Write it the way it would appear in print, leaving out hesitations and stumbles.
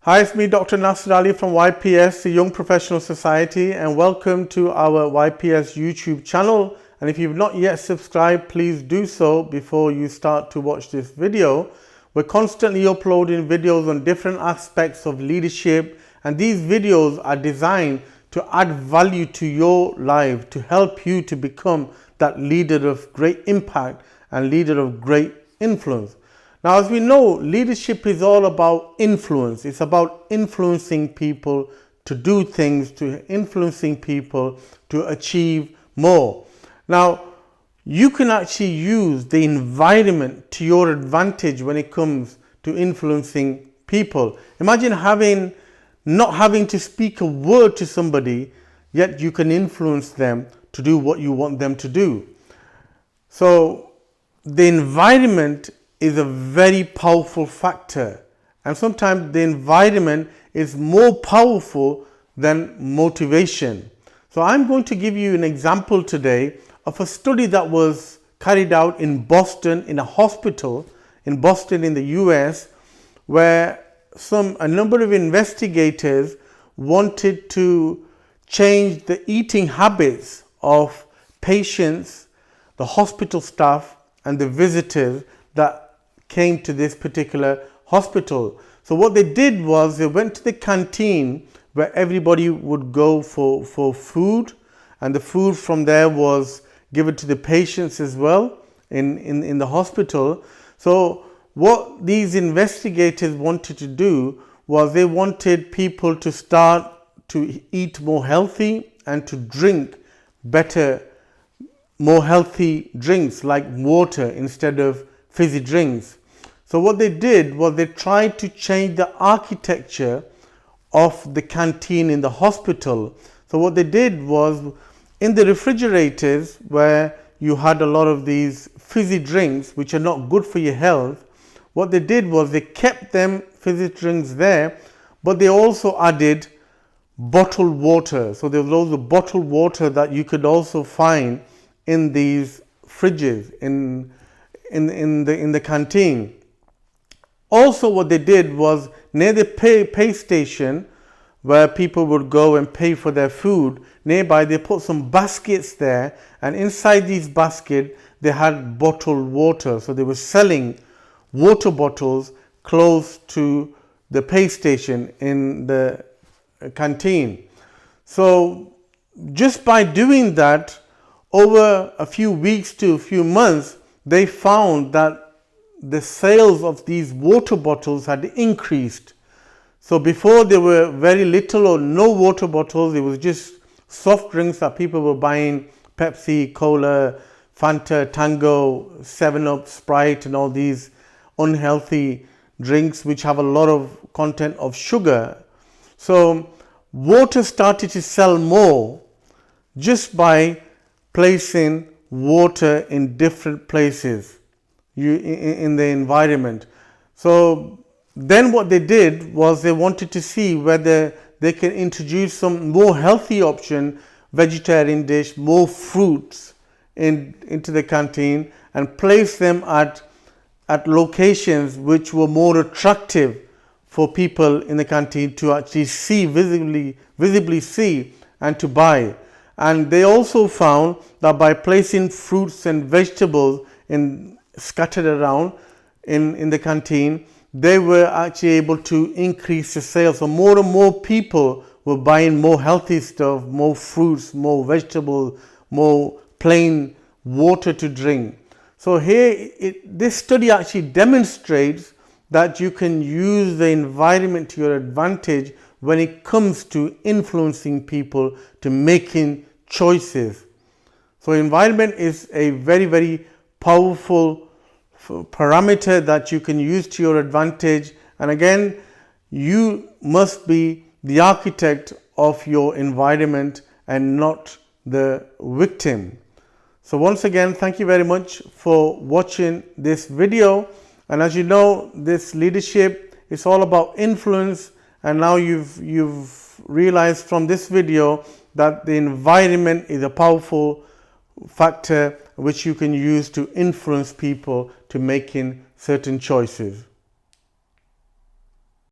Hi, it's me, Dr. Nasar Ali from YPS, the Young Professional Society, and welcome to our YPS YouTube channel. And if you've not yet subscribed, please do so before you start to watch this video. We're constantly uploading videos on different aspects of leadership, and these videos are designed to add value to your life, to help you to become that leader of great impact and leader of great influence. Now, as we know, leadership is all about influence. It's about influencing people to do things, to influencing people to achieve more. Now, you can actually use the environment to your advantage when it comes to influencing people. Imagine not having to speak a word to somebody, yet you can influence them to do what you want them to do. So the environment is a very powerful factor, and sometimes the environment is more powerful than motivation. So I'm going to give you an example today of a study that was carried out in Boston, in a hospital in Boston in the US, where a number of investigators wanted to change the eating habits of patients, the hospital staff, and the visitors that came to this particular hospital. So what they did was they went to the canteen where everybody would go for food, and the food from there was given to the patients as well in the hospital. So what these investigators wanted to do was they wanted people to start to eat more healthy and to drink better, more healthy drinks like water instead of fizzy drinks. So what they did was they tried to change the architecture of the canteen in the hospital. So what they did was, in the refrigerators where you had a lot of these fizzy drinks which are not good for your health, what they did was they kept them fizzy drinks there, but they also added bottled water. So there was loads of bottled water that you could also find in these fridges in the canteen. Also, what they did was, near the pay station where people would go and pay for their food, nearby they put some baskets there, and inside these baskets they had bottled water. So they were selling water bottles close to the pay station in the canteen. So just by doing that, over a few weeks to a few months, they found that the sales of these water bottles had increased. So before, there were very little or no water bottles. It was just soft drinks that people were buying: Pepsi, Cola, Fanta, Tango, 7-Up, Sprite, and all these unhealthy drinks which have a lot of content of sugar. So water started to sell more just by placing water in different places in the environment. So then what they did was they wanted to see whether they can introduce some more healthy option, vegetarian dish, more fruits into the canteen, and place them at locations which were more attractive for people in the canteen to actually see, visibly see, and to buy. And they also found that by placing fruits and vegetables scattered around in the canteen, they were actually able to increase the sales. So more and more people were buying more healthy stuff, more fruits, more vegetables, more plain water to drink. So here, this study actually demonstrates that you can use the environment to your advantage when it comes to influencing people to making choices. So environment is a very, very powerful parameter that you can use to your advantage. And again, you must be the architect of your environment and not the victim. So once again, thank you very much for watching this video. And as you know, this leadership is all about influence. And now you've realized from this video that the environment is a powerful factor which you can use to influence people to making certain choices.